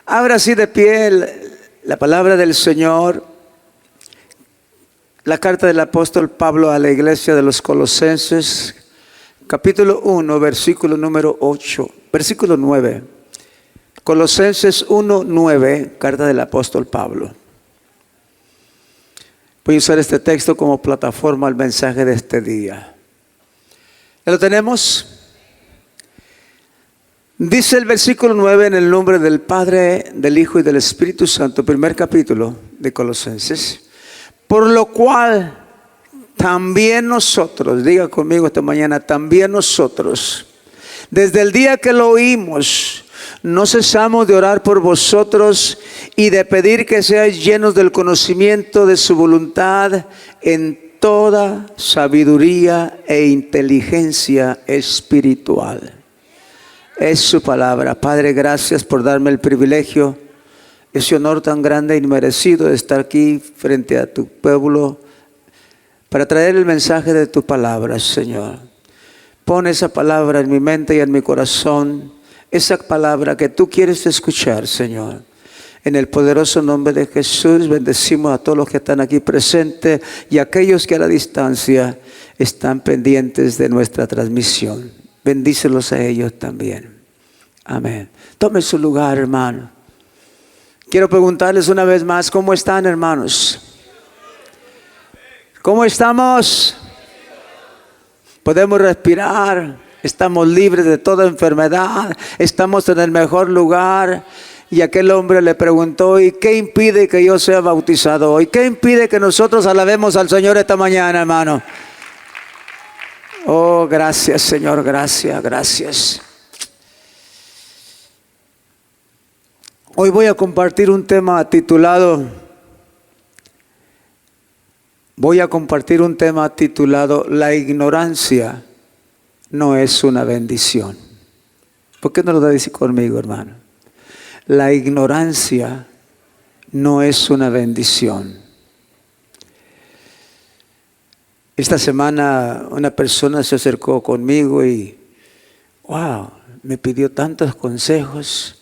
Abra así de pie la palabra del Señor, la carta del apóstol Pablo a la iglesia de los Colosenses, capítulo 1, versículo número 8, versículo 9. Colosenses 1, 9, carta del apóstol Pablo. Voy a usar este texto como plataforma al mensaje de este día. ¿Ya lo tenemos? Dice el versículo 9 en el nombre del Padre, del Hijo y del Espíritu Santo, primer capítulo de Colosenses. Por lo cual también nosotros, diga conmigo esta mañana, también nosotros, desde el día que lo oímos, no cesamos de orar por vosotros y de pedir que seáis llenos del conocimiento de su voluntad en toda sabiduría e inteligencia espiritual. Es su palabra. Padre, gracias por darme el privilegio, ese honor tan grande e inmerecido de estar aquí frente a tu pueblo para traer el mensaje de tu palabra, Señor. Pon esa palabra en mi mente y en mi corazón, esa palabra que tú quieres escuchar, Señor. En el poderoso nombre de Jesús, bendecimos a todos los que están aquí presentes y a aquellos que a la distancia están pendientes de nuestra transmisión. Bendícelos a ellos también. Amén. Tome su lugar, hermano. Quiero preguntarles una vez más, ¿cómo están, hermanos? ¿Cómo estamos? Podemos respirar, estamos libres de toda enfermedad, estamos en el mejor lugar. Y aquel hombre le preguntó, ¿y qué impide que yo sea bautizado hoy? ¿Qué impide que nosotros alabemos al Señor esta mañana, hermano? Oh, gracias, Señor, gracias, gracias. Hoy voy a compartir un tema titulado, la ignorancia no es una bendición. ¿Por qué no lo decís conmigo, hermano? La ignorancia no es una bendición. Esta semana una persona se acercó conmigo y me pidió tantos consejos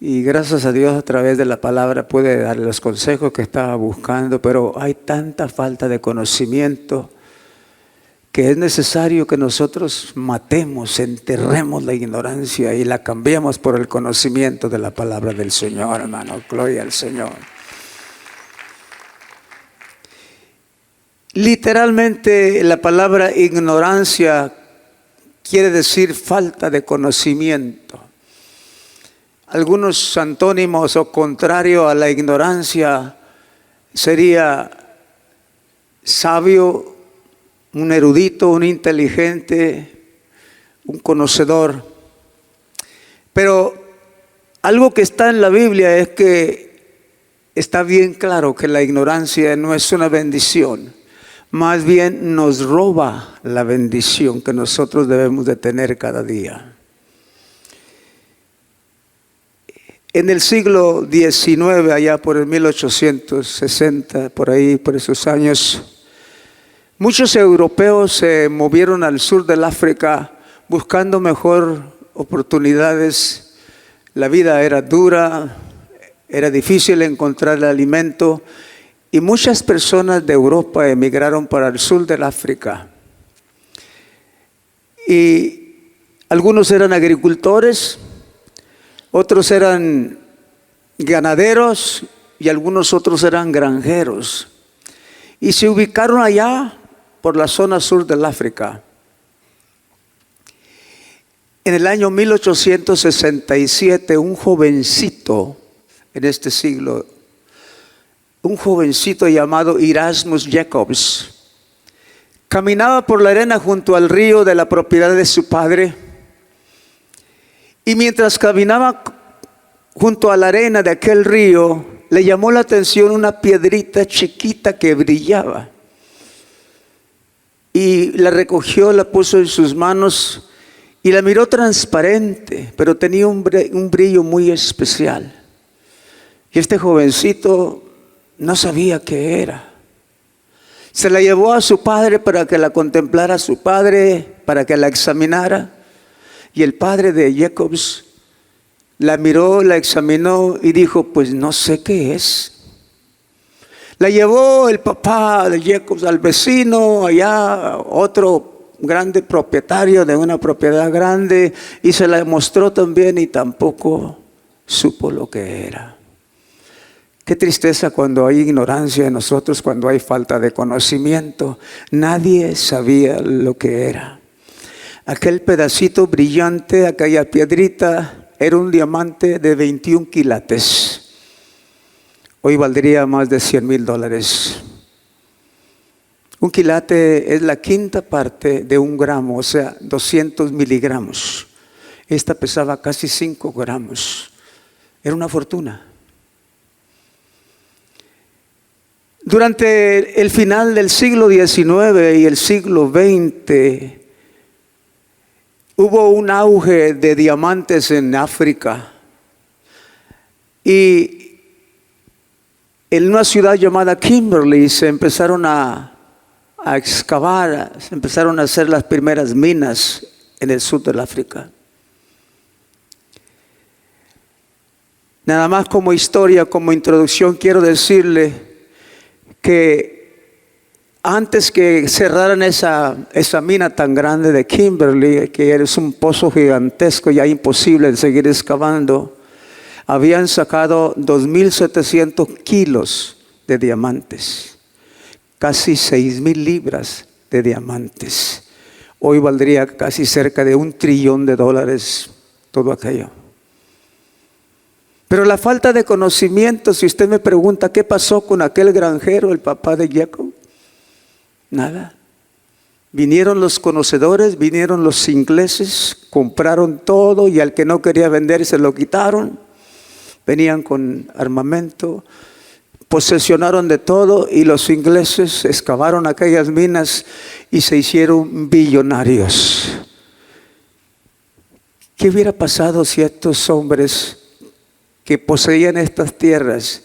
y gracias a Dios a través de la palabra pude darle los consejos que estaba buscando, pero hay tanta falta de conocimiento que es necesario que nosotros matemos, enterremos la ignorancia y la cambiemos por el conocimiento de la palabra del Señor, hermano. Gloria al Señor. Literalmente la palabra ignorancia quiere decir falta de conocimiento. Algunos antónimos o contrario a la ignorancia sería sabio, un erudito, un inteligente, un conocedor. Pero algo que está en la Biblia es que está bien claro que la ignorancia no es una bendición. Más bien nos roba la bendición que nosotros debemos de tener cada día. En el siglo XIX, allá por el 1860, por ahí, por esos años, muchos europeos se movieron al sur del África buscando mejor oportunidades. La vida era dura, era difícil encontrar el alimento. Y muchas personas de Europa emigraron para el sur del África. Y algunos eran agricultores, otros eran ganaderos y algunos otros eran granjeros. Y se ubicaron allá por la zona sur del África. En el año 1867, un jovencito en este siglo, un jovencito llamado Erasmus Jacobs, caminaba por la arena junto al río de la propiedad de su padre. Y mientras caminaba junto a la arena de aquel río, le llamó la atención una piedrita chiquita que brillaba. Y la recogió, la puso en sus manos y la miró transparente, pero tenía un brillo muy especial. Y este jovencito no sabía qué era. Se la llevó a su padre para que la contemplara su padre, para que la examinara. Y el padre de Jacobs La miró, la examinó y dijo, pues no sé qué es. La llevó el papá de Jacobs al vecino, allá otro grande propietario de una propiedad grande, y se la mostró también y tampoco supo lo que era. Qué tristeza cuando hay ignorancia en nosotros, cuando hay falta de conocimiento. Nadie sabía lo que era. Aquel pedacito brillante, aquella piedrita, era un diamante de 21 quilates. Hoy valdría más de $100,000. Un quilate es la quinta parte de 1 gramo, o sea, 200 miligramos. Esta pesaba casi 5 gramos. Era una fortuna. Durante el final del siglo XIX y el siglo XX, hubo un auge de diamantes en África. Y en una ciudad llamada Kimberley se empezaron a excavar, se empezaron a hacer las primeras minas en el sur del África. Nada más como historia, como introducción, quiero decirle que antes que cerraran esa mina tan grande de Kimberley, que es un pozo gigantesco ya imposible de seguir excavando, habían sacado 2,700 kilos de diamantes, casi 6,000 libras de diamantes. Hoy valdría casi cerca de $1 trillón todo aquello. Pero la falta de conocimiento, si usted me pregunta qué pasó con aquel granjero, el papá de Jacob, nada. Vinieron los conocedores, vinieron los ingleses, compraron todo y al que no quería vender se lo quitaron. Venían con armamento, posesionaron de todo y los ingleses excavaron aquellas minas y se hicieron billonarios. ¿Qué hubiera pasado si estos hombres que poseían estas tierras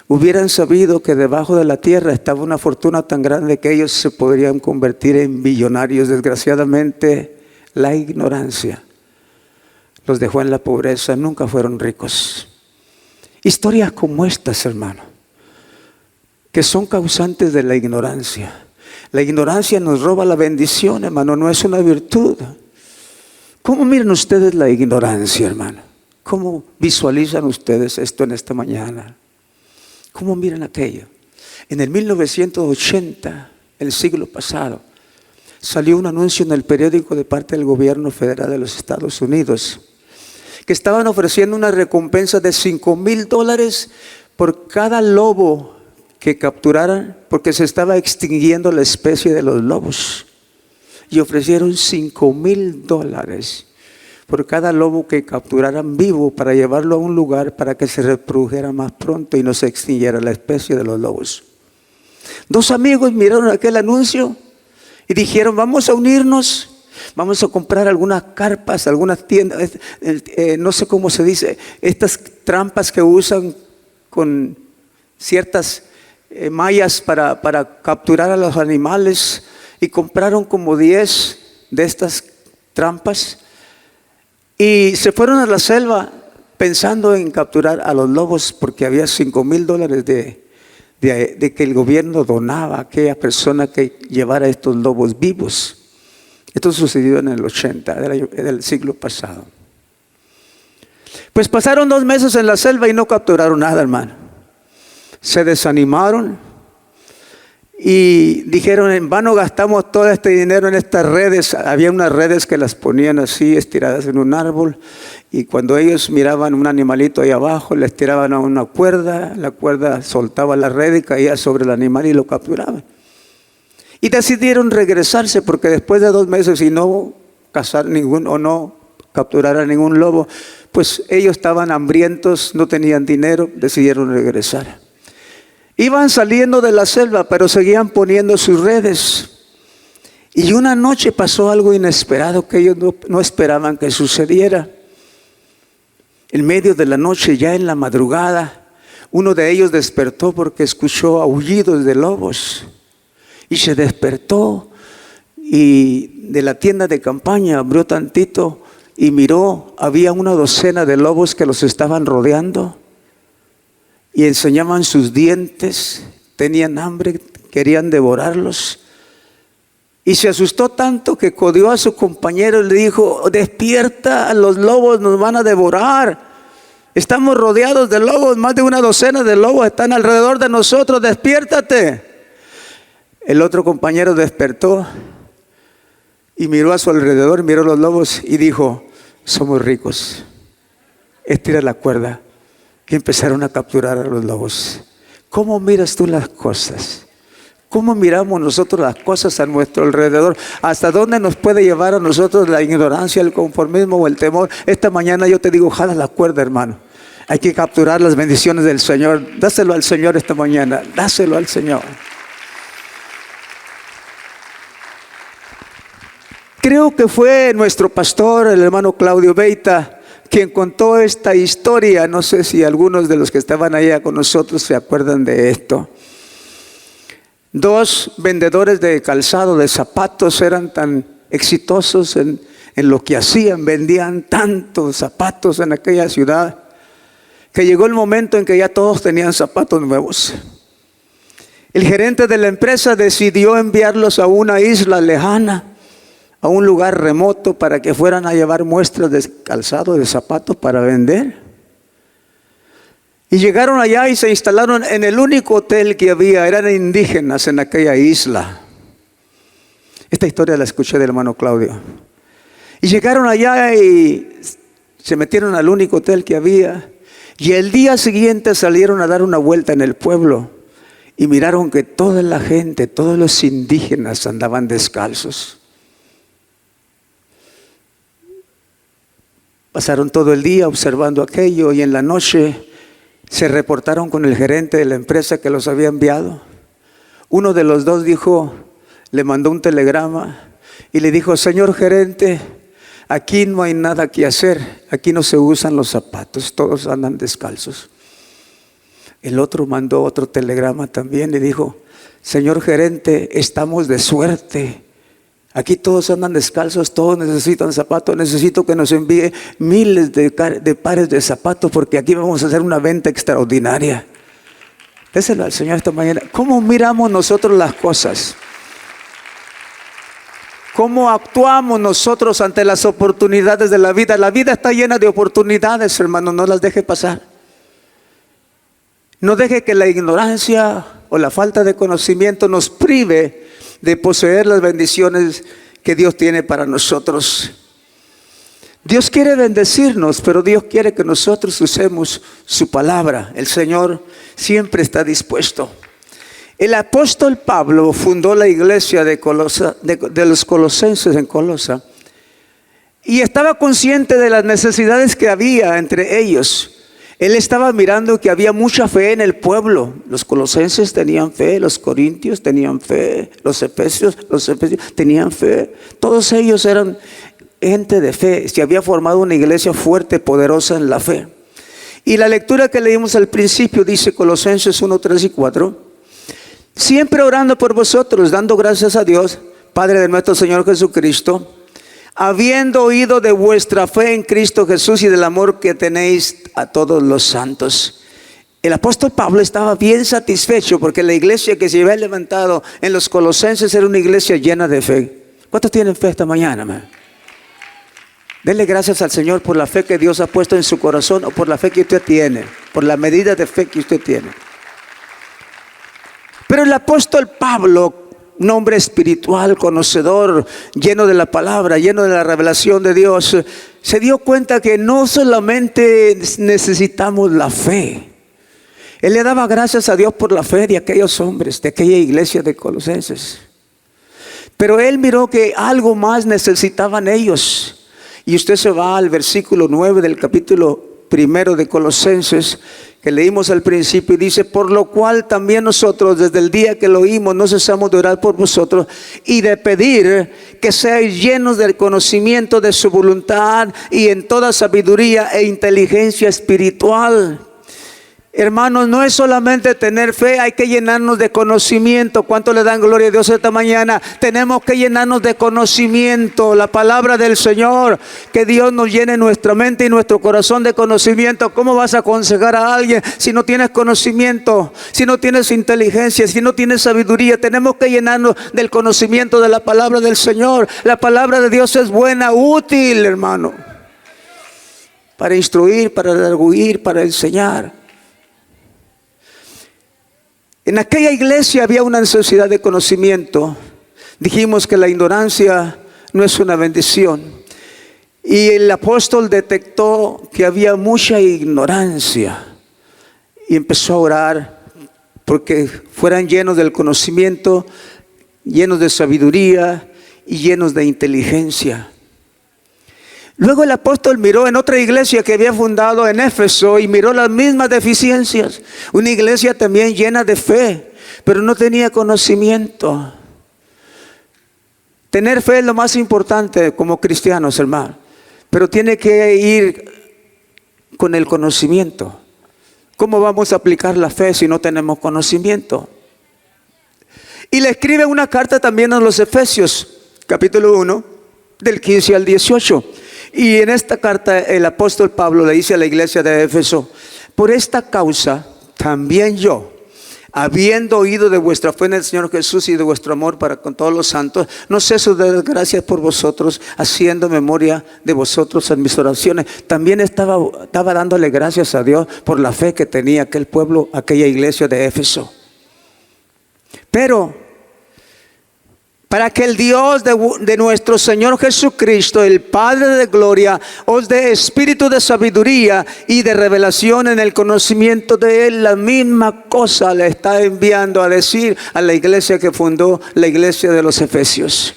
hubieran sabido que debajo de la tierra estaba una fortuna tan grande que ellos se podrían convertir en billonarios? Desgraciadamente, la ignorancia los dejó en la pobreza, nunca fueron ricos. Historias como estas, hermano, que son causantes de la ignorancia. La ignorancia nos roba la bendición, hermano, no es una virtud. ¿Cómo miran ustedes la ignorancia, hermano? ¿Cómo visualizan ustedes esto en esta mañana? ¿Cómo miran aquello? En el 1980, el siglo pasado, salió un anuncio en el periódico de parte del gobierno federal de los Estados Unidos que estaban ofreciendo una recompensa de $5,000 por cada lobo que capturaran, porque se estaba extinguiendo la especie de los lobos. Y ofrecieron $5,000 por cada lobo que capturaran vivo para llevarlo a un lugar para que se reprodujera más pronto y no se extinguiera la especie de los lobos. 2 amigos miraron aquel anuncio y dijeron, vamos a unirnos. Vamos a comprar algunas carpas, algunas tiendas, no sé cómo se dice, estas trampas que usan con ciertas mallas para capturar a los animales, y compraron como 10 de estas trampas y se fueron a la selva pensando en capturar a los lobos, porque había $5,000 de que el gobierno donaba a aquella persona que llevara estos lobos vivos. Esto sucedió en el 80, del siglo pasado. Pues pasaron 2 meses en la selva y no capturaron nada, hermano. Se desanimaron y dijeron, en vano gastamos todo este dinero en estas redes. Había unas redes que las ponían así, estiradas en un árbol, y cuando ellos miraban un animalito ahí abajo, les tiraban a una cuerda, la cuerda soltaba la red y caía sobre el animal y lo capturaban. Y decidieron regresarse, porque después de 2 meses y no cazar o no capturar a ningún lobo, pues ellos estaban hambrientos, no tenían dinero, decidieron regresar. Iban saliendo de la selva, pero seguían poniendo sus redes. Y una noche pasó algo inesperado que ellos no esperaban que sucediera. En medio de la noche, ya en la madrugada, uno de ellos despertó porque escuchó aullidos de lobos. Y se despertó y de la tienda de campaña abrió tantito y miró, había una docena de lobos que los estaban rodeando y enseñaban sus dientes, tenían hambre, querían devorarlos. Y se asustó tanto que codió a su compañero y le dijo: despierta, los lobos nos van a devorar. Estamos rodeados de lobos, más de una docena de lobos están alrededor de nosotros, despiértate. El otro compañero despertó y miró a su alrededor, miró los lobos y dijo: somos ricos, estira la cuerda. Y empezaron a capturar a los lobos. ¿Cómo miras tú las cosas? ¿Cómo miramos nosotros las cosas a nuestro alrededor? ¿Hasta dónde nos puede llevar a nosotros la ignorancia, el conformismo o el temor? Esta mañana yo te digo: jala la cuerda, hermano. Hay que capturar las bendiciones del Señor. Dáselo al Señor esta mañana. Dáselo al Señor. Creo que fue nuestro pastor, el hermano Claudio Beita, quien contó esta historia. No sé si algunos de los que estaban allá con nosotros se acuerdan de esto. Dos vendedores de calzado, de zapatos, eran tan exitosos en lo que hacían. Vendían tantos zapatos en aquella ciudad que llegó el momento en que ya todos tenían zapatos nuevos. El gerente de la empresa decidió enviarlos a una isla lejana, a un lugar remoto, para que fueran a llevar muestras de calzado, de zapatos para vender. Y llegaron allá y se instalaron en el único hotel que había. Eran indígenas en aquella isla. Esta historia la escuché del hermano Claudio. Y llegaron allá y se metieron al único hotel que había. Y el día siguiente salieron a dar una vuelta en el pueblo. Y miraron que toda la gente, todos los indígenas andaban descalzos. Pasaron todo el día observando aquello y en la noche se reportaron con el gerente de la empresa que los había enviado. Uno de los dos le mandó un telegrama y le dijo: señor gerente, aquí no hay nada que hacer, aquí no se usan los zapatos, todos andan descalzos. El otro mandó otro telegrama también y dijo: señor gerente, estamos de suerte. Aquí todos andan descalzos, todos necesitan zapatos. Necesito que nos envíe miles de pares de zapatos porque aquí vamos a hacer una venta extraordinaria. Déselo al Señor esta mañana. ¿Cómo miramos nosotros las cosas? ¿Cómo actuamos nosotros ante las oportunidades de la vida? La vida está llena de oportunidades, hermano, no las deje pasar. No deje que la ignorancia o la falta de conocimiento nos prive de poseer las bendiciones que Dios tiene para nosotros. Dios quiere bendecirnos, pero Dios quiere que nosotros usemos su palabra. El Señor siempre está dispuesto. El apóstol Pablo fundó la iglesia de los colosenses en Colosa y estaba consciente de las necesidades que había entre ellos. Él estaba mirando que había mucha fe en el pueblo. Los colosenses tenían fe, los corintios tenían fe, los efesios tenían fe. Todos ellos eran gente de fe. Se había formado una iglesia fuerte, poderosa en la fe. Y la lectura que leímos al principio dice Colosenses 1, 3 y 4. Siempre orando por vosotros, dando gracias a Dios, Padre de nuestro Señor Jesucristo, habiendo oído de vuestra fe en Cristo Jesús y del amor que tenéis a todos los santos. El apóstol Pablo estaba bien satisfecho porque la iglesia que se había levantado en los Colosenses era una iglesia llena de fe. ¿Cuántos tienen fe esta mañana, man? Denle gracias al Señor por la fe que Dios ha puesto en su corazón o por la fe que usted tiene, por la medida de fe que usted tiene. Pero el apóstol Pablo, un hombre espiritual, conocedor, lleno de la palabra, lleno de la revelación de Dios, se dio cuenta que no solamente necesitamos la fe. Él le daba gracias a Dios por la fe de aquellos hombres, de aquella iglesia de Colosenses. Pero él miró que algo más necesitaban ellos. Y usted se va al versículo 9 del capítulo 1 de Colosenses, que leímos al principio, y dice: por lo cual también nosotros desde el día que lo oímos no cesamos de orar por vosotros y de pedir que seáis llenos del conocimiento de su voluntad y en toda sabiduría e inteligencia espiritual, Hermanos, no es solamente tener fe, hay que llenarnos de conocimiento. ¿Cuánto le dan gloria a Dios esta mañana? Tenemos que llenarnos de conocimiento, la palabra del Señor. Que Dios nos llene nuestra mente y nuestro corazón de conocimiento. ¿Cómo vas a aconsejar a alguien si no tienes conocimiento, si no tienes inteligencia, si no tienes sabiduría? Tenemos que llenarnos del conocimiento de la palabra del Señor. La palabra de Dios es buena, útil, hermano, para instruir, para redarguir, para enseñar. En aquella iglesia había una necesidad de conocimiento. Dijimos que la ignorancia no es una bendición. Y el apóstol detectó que había mucha ignorancia y empezó a orar porque fueran llenos del conocimiento, llenos de sabiduría y llenos de inteligencia. Luego el apóstol miró en otra iglesia que había fundado en Éfeso y miró las mismas deficiencias. Una iglesia también llena de fe, pero no tenía conocimiento. Tener fe es lo más importante como cristianos, hermano, pero tiene que ir con el conocimiento. ¿Cómo vamos a aplicar la fe si no tenemos conocimiento? Y le escribe una carta también a los Efesios, capítulo 1, del 15 al 18. Y en esta carta el apóstol Pablo le dice a la iglesia de Éfeso: por esta causa también yo, habiendo oído de vuestra fe en el Señor Jesús y de vuestro amor para con todos los santos, no ceso de dar gracias por vosotros, haciendo memoria de vosotros en mis oraciones. También estaba dándole gracias a Dios por la fe que tenía aquel pueblo, aquella iglesia de Éfeso. Pero para que el Dios de nuestro Señor Jesucristo, el Padre de gloria, os dé espíritu de sabiduría y de revelación en el conocimiento de Él. La misma cosa le está enviando a decir a la iglesia que fundó la iglesia de los Efesios.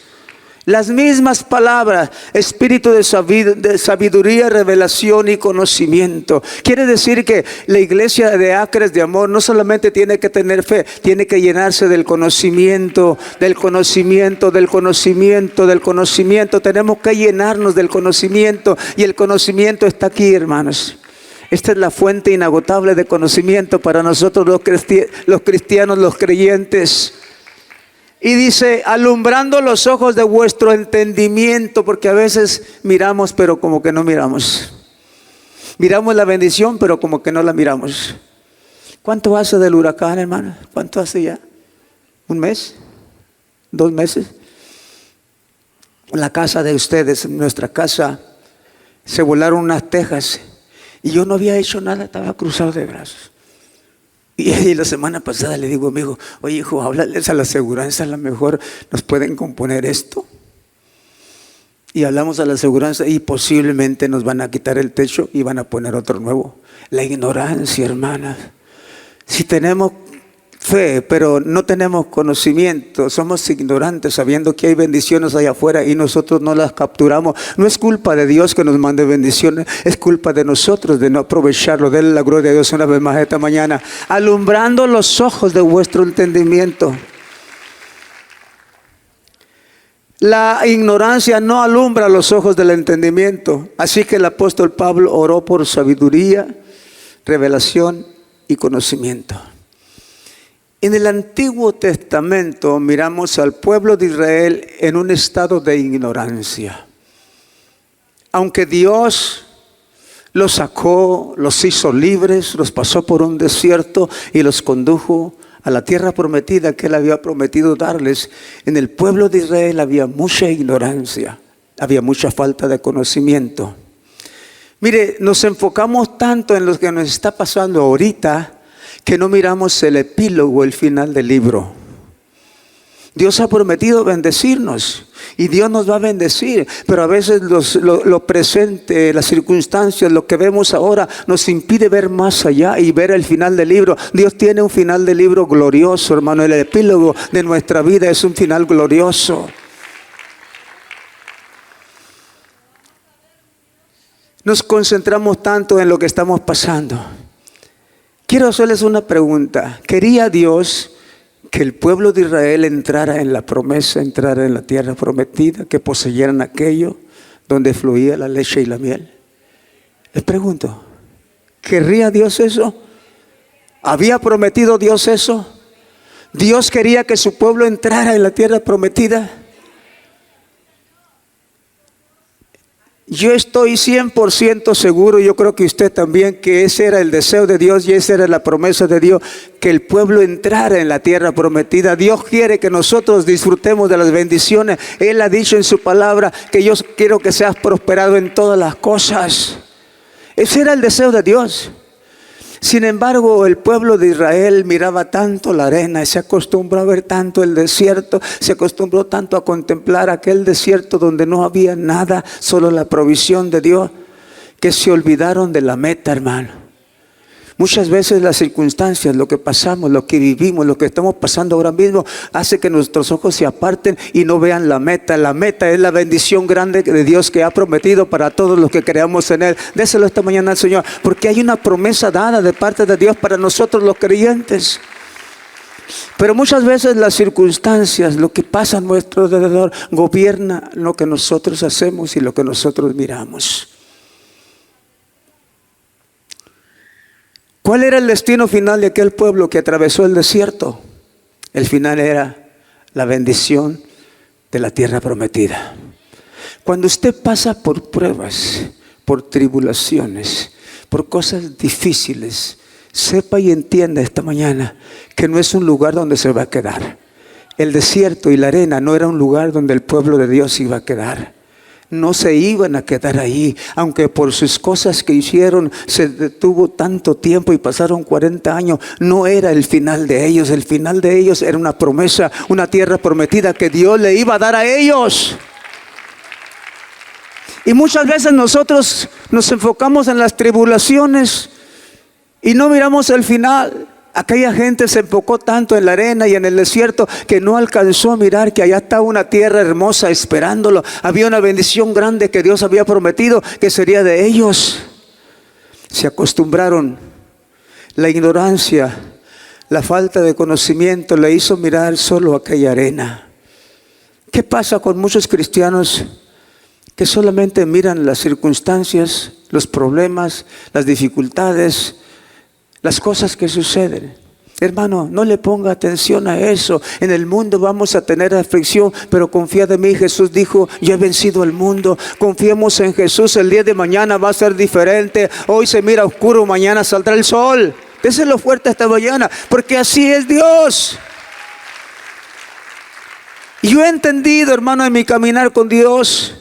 Las mismas palabras: espíritu de sabiduría, revelación y conocimiento. Quiere decir que la iglesia de Acres de Amor no solamente tiene que tener fe, tiene que llenarse del conocimiento, del conocimiento, del conocimiento, del conocimiento. Tenemos que llenarnos del conocimiento, y el conocimiento está aquí, hermanos. Esta es la fuente inagotable de conocimiento para nosotros los cristianos, los creyentes. Y dice: alumbrando los ojos de vuestro entendimiento, porque a veces miramos pero como que no miramos. Miramos la bendición pero como que no la miramos. ¿Cuánto hace del huracán, hermano? ¿Cuánto hace ya? ¿Un mes? ¿2 meses? En la casa de ustedes, en nuestra casa, se volaron unas tejas y yo no había hecho nada, estaba cruzado de brazos. Y la semana pasada le digo a mi hijo: oye, hijo, háblales a la aseguranza, a lo mejor nos pueden componer esto. Y hablamos a la aseguranza y posiblemente nos van a quitar el techo y van a poner otro nuevo. La ignorancia, hermanas. Si tenemos fe pero no tenemos conocimiento, somos ignorantes, sabiendo que hay bendiciones allá afuera y nosotros no las capturamos. No es culpa de Dios que nos mande bendiciones, es culpa de nosotros de no aprovecharlo. Denle la gloria a Dios una vez más esta mañana. Alumbrando los ojos de vuestro entendimiento. La ignorancia no alumbra los ojos del entendimiento. Así que el apóstol Pablo oró por sabiduría, revelación y conocimiento. En el Antiguo Testamento miramos al pueblo de Israel en un estado de ignorancia. Aunque Dios los sacó, los hizo libres, los pasó por un desierto y los condujo a la tierra prometida que Él había prometido darles, en el pueblo de Israel había mucha ignorancia, había mucha falta de conocimiento. Mire, nos enfocamos tanto en lo que nos está pasando ahorita que no miramos el epílogo, el final del libro. Dios ha prometido bendecirnos y Dios nos va a bendecir, pero a veces lo presente, las circunstancias, lo que vemos ahora nos impide ver más allá y ver el final del libro. Dios tiene un final del libro glorioso, hermano. El epílogo de nuestra vida es un final glorioso. Nos concentramos tanto en lo que estamos pasando. Quiero hacerles una pregunta. ¿Quería Dios que el pueblo de Israel entrara en la promesa, entrara en la tierra prometida, que poseyeran aquello donde fluía la leche y la miel? Les pregunto, ¿querría Dios eso? ¿Había prometido Dios eso? ¿Dios quería que su pueblo entrara en la tierra prometida? Yo estoy 100% seguro, yo creo que usted también, que ese era el deseo de Dios y esa era la promesa de Dios, que el pueblo entrara en la tierra prometida. Dios quiere que nosotros disfrutemos de las bendiciones. Él ha dicho en su palabra que yo quiero que seas prosperado en todas las cosas. Ese era el deseo de Dios. Sin embargo, el pueblo de Israel miraba tanto la arena y se acostumbró a ver tanto el desierto, se acostumbró tanto a contemplar aquel desierto donde no había nada, solo la provisión de Dios, que se olvidaron de la meta, hermano. Muchas veces las circunstancias, lo que pasamos, lo que vivimos, lo que estamos pasando ahora mismo, hace que nuestros ojos se aparten y no vean la meta. La meta es la bendición grande de Dios que ha prometido para todos los que creamos en Él. Déselo esta mañana al Señor, porque hay una promesa dada de parte de Dios para nosotros los creyentes. Pero muchas veces las circunstancias, lo que pasa a nuestro alrededor, gobierna lo que nosotros hacemos y lo que nosotros miramos. ¿Cuál era el destino final de aquel pueblo que atravesó el desierto? El final era la bendición de la tierra prometida. Cuando usted pasa por pruebas, por tribulaciones, por cosas difíciles, sepa y entienda esta mañana que no es un lugar donde se va a quedar. El desierto y la arena no era un lugar donde el pueblo de Dios iba a quedar. No se iban a quedar ahí, aunque por sus cosas que hicieron se detuvo tanto tiempo y pasaron 40 años. No era el final de ellos. El final de ellos era una promesa, una tierra prometida que Dios le iba a dar a ellos. Y muchas veces nosotros nos enfocamos en las tribulaciones y no miramos el final. Aquella gente se enfocó tanto en la arena y en el desierto que no alcanzó a mirar que allá estaba una tierra hermosa esperándolo. Había una bendición grande que Dios había prometido que sería de ellos. Se acostumbraron. La ignorancia, la falta de conocimiento le hizo mirar solo aquella arena. ¿Qué pasa con muchos cristianos que solamente miran las circunstancias, los problemas, las dificultades, las cosas que suceden? Hermano, no le ponga atención a eso. En el mundo vamos a tener aflicción, pero confía de mí. Jesús dijo, yo he vencido al mundo. Confiemos en Jesús. El día de mañana va a ser diferente. Hoy se mira oscuro, mañana saldrá el sol. Déselo fuerte esta mañana, porque así es Dios. Y yo he entendido, hermano, en mi caminar con Dios,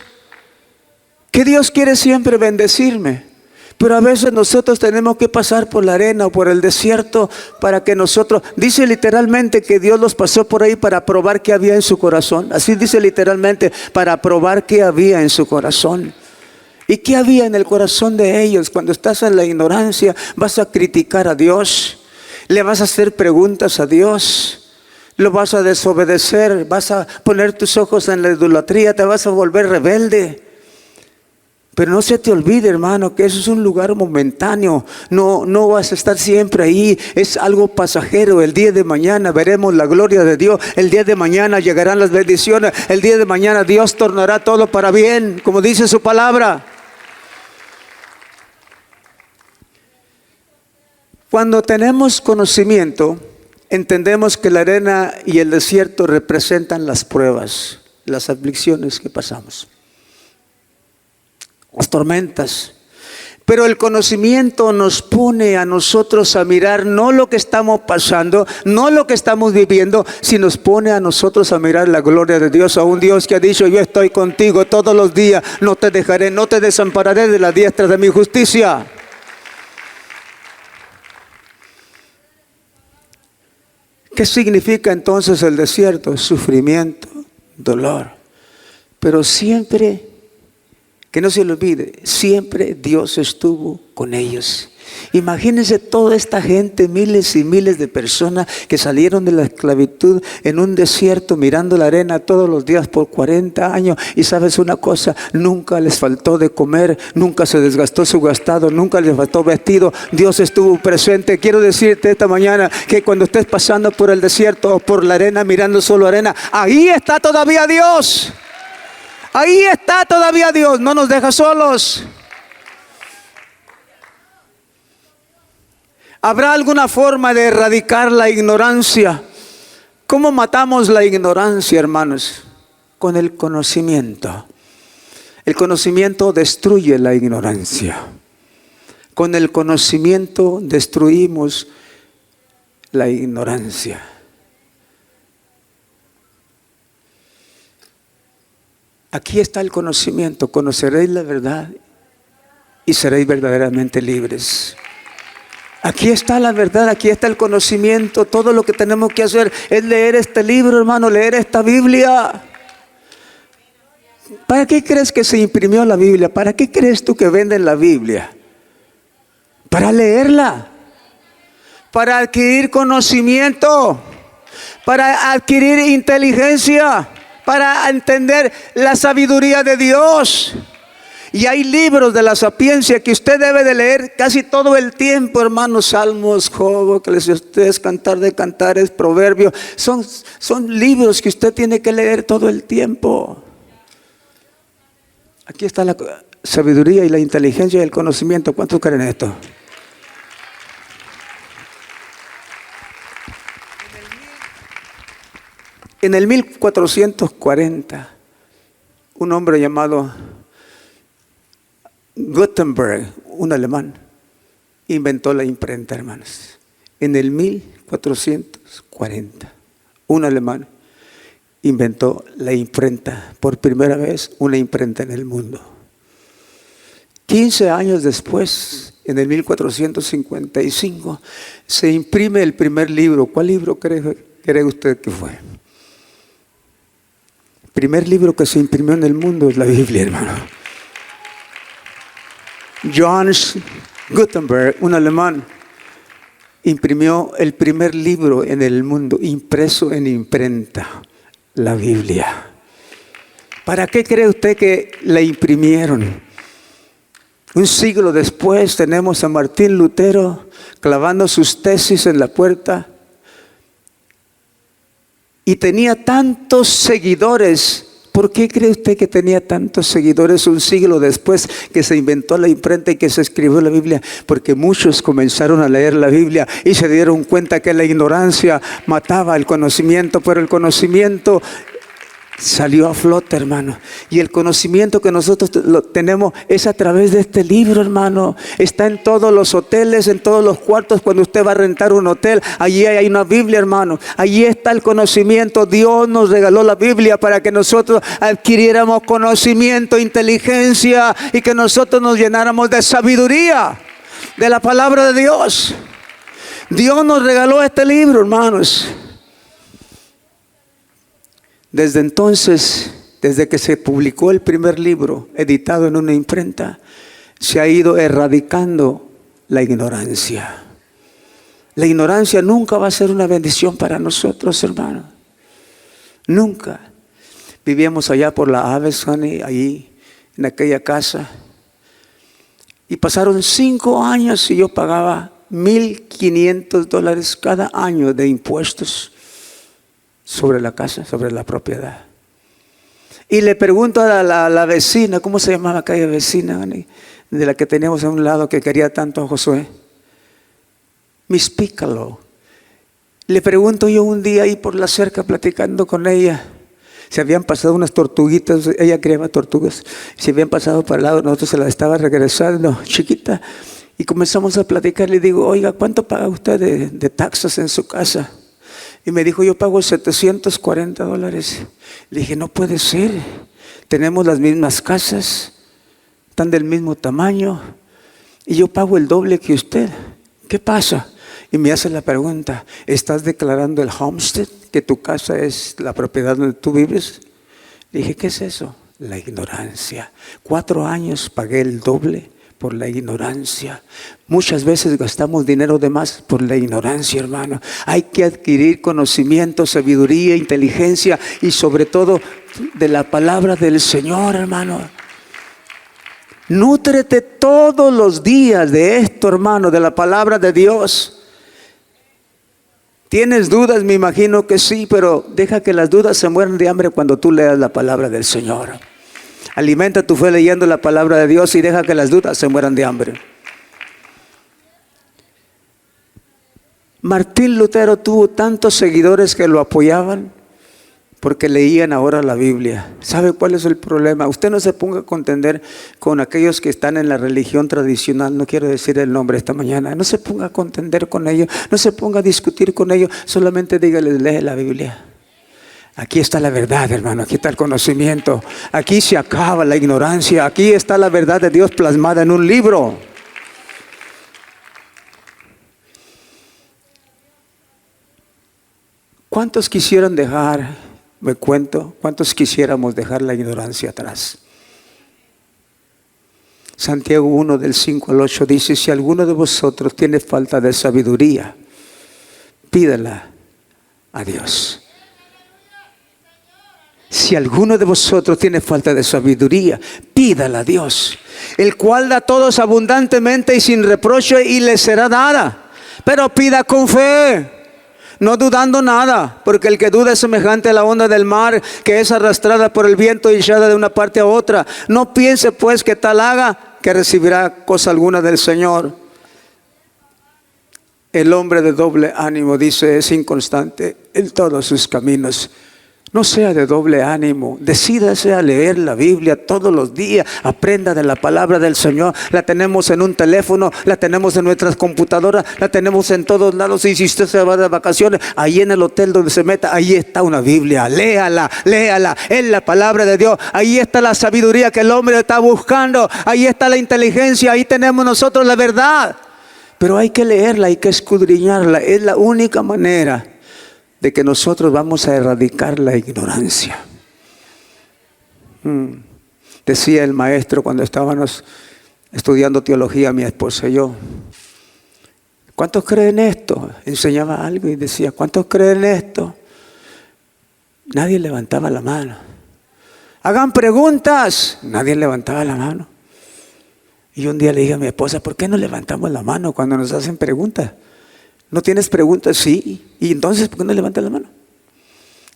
que Dios quiere siempre bendecirme. Pero a veces nosotros tenemos que pasar por la arena o por el desierto para que nosotros, dice literalmente que Dios los pasó por ahí para probar qué había en su corazón. Así dice literalmente, para probar qué había en su corazón. ¿Y qué había en el corazón de ellos? Cuando estás en la ignorancia, vas a criticar a Dios, le vas a hacer preguntas a Dios, lo vas a desobedecer, vas a poner tus ojos en la idolatría, te vas a volver rebelde. Pero no se te olvide, hermano, que eso es un lugar momentáneo. No vas a estar siempre ahí. Es algo pasajero. El día de mañana veremos la gloria de Dios. El día de mañana llegarán las bendiciones. El día de mañana Dios tornará todo para bien, como dice su palabra. Cuando tenemos conocimiento, entendemos que la arena y el desierto representan las pruebas, las aflicciones que pasamos, las tormentas. Pero el conocimiento nos pone a nosotros a mirar no lo que estamos pasando, no lo que estamos viviendo, sino nos pone a nosotros a mirar la gloria de Dios, a un Dios que ha dicho, yo estoy contigo todos los días, no te dejaré, no te desampararé de la diestra de mi justicia. ¿Qué significa entonces el desierto? Sufrimiento, dolor. Pero siempre, que no se le olvide, siempre Dios estuvo con ellos. Imagínense toda esta gente, miles y miles de personas que salieron de la esclavitud en un desierto mirando la arena todos los días por 40 años. Y sabes una cosa, nunca les faltó de comer, nunca se desgastó su gastado, nunca les faltó vestido. Dios estuvo presente. Quiero decirte esta mañana que cuando estés pasando por el desierto o por la arena, mirando solo arena, ahí está todavía Dios. Ahí está todavía Dios, no nos deja solos. ¿Habrá alguna forma de erradicar la ignorancia? ¿Cómo matamos la ignorancia, hermanos? Con el conocimiento. El conocimiento destruye la ignorancia. Con el conocimiento destruimos la ignorancia. Aquí está el conocimiento. Conoceréis la verdad y seréis verdaderamente libres. Aquí está la verdad, aquí está el conocimiento. Todo lo que tenemos que hacer es leer este libro, hermano, leer esta Biblia. ¿Para qué crees que se imprimió la Biblia? ¿Para qué crees tú que venden la Biblia? Para leerla, para adquirir conocimiento, para adquirir inteligencia, para entender la sabiduría de Dios. Y hay libros de la sapiencia que usted debe de leer casi todo el tiempo, hermanos. Salmos, Job, Eclesiastés, Cantar de Cantares, Proverbios. Son libros que usted tiene que leer todo el tiempo. Aquí está la sabiduría y la inteligencia y el conocimiento. ¿Cuántos creen esto? En el 1440, un hombre llamado Gutenberg, un alemán, inventó la imprenta, hermanos. En el 1440, un alemán inventó la imprenta. Por primera vez, una imprenta en el mundo. 15 años después, en el 1455, se imprime el primer libro. ¿Cuál libro cree usted que fue? El primer libro que se imprimió en el mundo es la Biblia, hermano. Johannes Gutenberg, un alemán, imprimió el primer libro en el mundo, impreso en imprenta, la Biblia. ¿Para qué cree usted que la imprimieron? Un siglo después tenemos a Martín Lutero clavando sus tesis en la puerta y tenía tantos seguidores. ¿Por qué cree usted que tenía tantos seguidores un siglo después que se inventó la imprenta y que se escribió la Biblia? Porque muchos comenzaron a leer la Biblia y se dieron cuenta que la ignorancia mataba el conocimiento, pero el conocimiento salió a flote, hermano. Y el conocimiento que nosotros tenemos es a través de este libro, hermano. Está en todos los hoteles, en todos los cuartos. Cuando usted va a rentar un hotel, allí hay una Biblia, hermano. Allí está el conocimiento. Dios nos regaló la Biblia para que nosotros adquiriéramos conocimiento, inteligencia y que nosotros nos llenáramos de sabiduría de la palabra de Dios. Dios nos regaló este libro, hermanos. Desde entonces, desde que se publicó el primer libro editado en una imprenta, se ha ido erradicando la ignorancia. La ignorancia nunca va a ser una bendición para nosotros, hermanos. Nunca. Vivíamos allá por la Aves, honey, allí en aquella casa. Y pasaron 5 años y yo pagaba $1,500 cada año de impuestos sobre la casa, sobre la propiedad. Y le pregunto a la vecina, ¿cómo se llamaba aquella vecina, honey, de la que teníamos a un lado que quería tanto a Josué? Miss Piccolo. Le pregunto yo un día ahí por la cerca platicando con ella. Se habían pasado unas tortuguitas, ella criaba tortugas, se habían pasado para el lado, nosotros se las estaba regresando, chiquita. Y comenzamos a platicar, le digo, oiga, ¿cuánto paga usted de taxas en su casa? Y me dijo, yo pago $740. Le dije, no puede ser, tenemos las mismas casas, están del mismo tamaño, y yo pago el doble que usted. ¿Qué pasa? Y me hace la pregunta, ¿estás declarando el homestead, que tu casa es la propiedad donde tú vives? Le dije, ¿qué es eso? La ignorancia. 4 años pagué el doble por la ignorancia. Muchas veces gastamos dinero de más por la ignorancia, hermano. Hay que adquirir conocimiento, sabiduría, inteligencia y sobre todo de la palabra del Señor, hermano. Nútrete todos los días de esto, hermano, de la palabra de Dios. ¿Tienes dudas? Me imagino que sí, pero deja que las dudas se mueran de hambre cuando tú leas la palabra del Señor. Alimenta tu fe leyendo la palabra de Dios y deja que las dudas se mueran de hambre. Martín Lutero tuvo tantos seguidores que lo apoyaban porque leían ahora la Biblia. ¿Sabe cuál es el problema? Usted no se ponga a contender con aquellos que están en la religión tradicional. No quiero decir el nombre esta mañana. No se ponga a contender con ellos. No se ponga a discutir con ellos. Solamente dígales, lee la Biblia. Aquí está la verdad, hermano. Aquí está el conocimiento. Aquí se acaba la ignorancia. Aquí está la verdad de Dios plasmada en un libro. ¿Cuántos quisieran dejar, me cuento, cuántos quisiéramos dejar la ignorancia atrás? Santiago 1 del 5 al 8 dice, si alguno de vosotros tiene falta de sabiduría, pídala a Dios. Si alguno de vosotros tiene falta de sabiduría, pídala a Dios, el cual da a todos abundantemente y sin reproche y le será dada. Pero pida con fe, no dudando nada, porque el que duda es semejante a la onda del mar, que es arrastrada por el viento y echada de una parte a otra. No piense pues que tal haga, que recibirá cosa alguna del Señor. El hombre de doble ánimo, dice, es inconstante en todos sus caminos. No sea de doble ánimo, decídase a leer la Biblia todos los días, aprenda de la palabra del Señor. La tenemos en un teléfono, la tenemos en nuestras computadoras, la tenemos en todos lados. Y si usted se va de vacaciones, ahí en el hotel donde se meta, ahí está una Biblia, léala, léala, es la palabra de Dios. Ahí está la sabiduría que el hombre está buscando, ahí está la inteligencia, ahí tenemos nosotros la verdad. Pero hay que leerla, hay que escudriñarla, es la única manera de que nosotros vamos a erradicar la ignorancia. Decía el maestro cuando estábamos estudiando teología, mi esposa y yo, ¿cuántos creen esto? Enseñaba algo y decía, ¿cuántos creen esto? Nadie levantaba la mano. Hagan preguntas. Nadie levantaba la mano. Y un día le dije a mi esposa, ¿por qué no levantamos la mano cuando nos hacen preguntas? ¿No tienes preguntas? Sí. ¿Y entonces por qué no levantas la mano?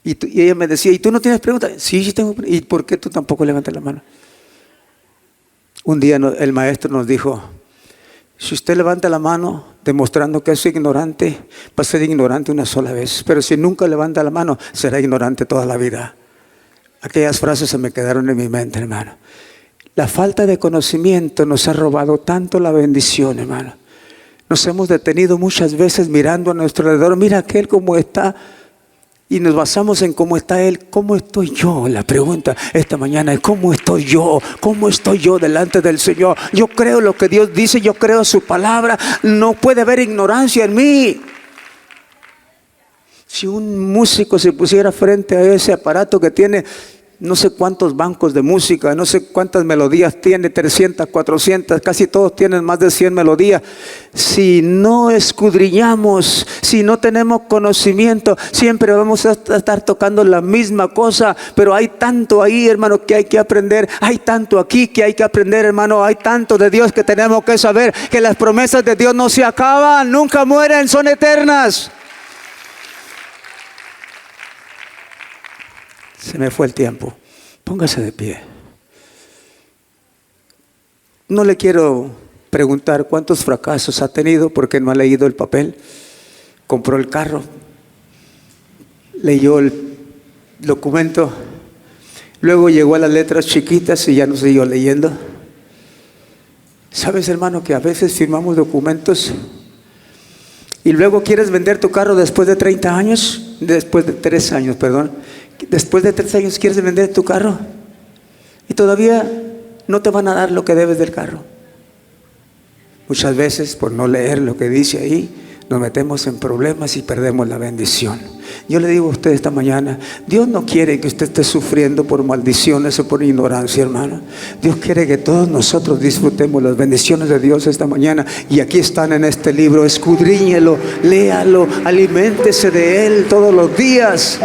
Y ella me decía, ¿y tú no tienes preguntas? Sí, sí tengo preguntas. ¿Y por qué tú tampoco levantas la mano? Un día el maestro nos dijo, si usted levanta la mano demostrando que es ignorante, va a ser ignorante una sola vez. Pero si nunca levanta la mano, será ignorante toda la vida. Aquellas frases se me quedaron en mi mente, hermano. La falta de conocimiento nos ha robado tanto la bendición, hermano. Nos hemos detenido muchas veces mirando a nuestro alrededor. Mira aquel cómo está. Y nos basamos en cómo está él. ¿Cómo estoy yo? La pregunta esta mañana es ¿cómo estoy yo? ¿Cómo estoy yo delante del Señor? Yo creo lo que Dios dice. Yo creo su palabra. No puede haber ignorancia en mí. Si un músico se pusiera frente a ese aparato que tiene no sé cuántos bancos de música, no sé cuántas melodías tiene, 300, 400, casi todos tienen más de 100 melodías. Si no escudriñamos, si no tenemos conocimiento, siempre vamos a estar tocando la misma cosa. Pero hay tanto ahí, hermano, que hay que aprender. Hay tanto aquí que hay que aprender, hermano. Hay tanto de Dios que tenemos que saber, que las promesas de Dios no se acaban, nunca mueren, son eternas. Se me fue el tiempo. Póngase de pie. No le quiero preguntar cuántos fracasos ha tenido porque no ha leído el papel. Compró el carro, leyó el documento, luego llegó a las letras chiquitas y ya no siguió leyendo. ¿Sabes, hermano, que a veces firmamos documentos y luego quieres vender tu carro después de 30 años? Después de 3 años, perdón. Después de 3 años quieres vender tu carro y todavía no te van a dar lo que debes del carro. Muchas veces por no leer lo que dice ahí nos metemos en problemas y perdemos la bendición. Yo le digo a usted esta mañana, Dios no quiere que usted esté sufriendo por maldiciones o por ignorancia, hermano. Dios quiere que todos nosotros disfrutemos las bendiciones de Dios esta mañana. Y aquí están en este libro, escudriñelo, léalo, aliméntese de él todos los días.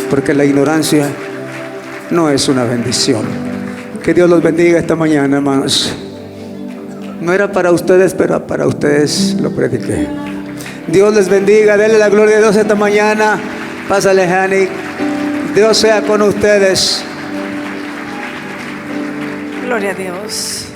Porque la ignorancia no es una bendición. Que Dios los bendiga esta mañana, hermanos. No era para ustedes, pero para ustedes lo prediqué. Dios les bendiga, denle la gloria a Dios esta mañana. Pásale, Hani. Dios sea con ustedes. Gloria a Dios.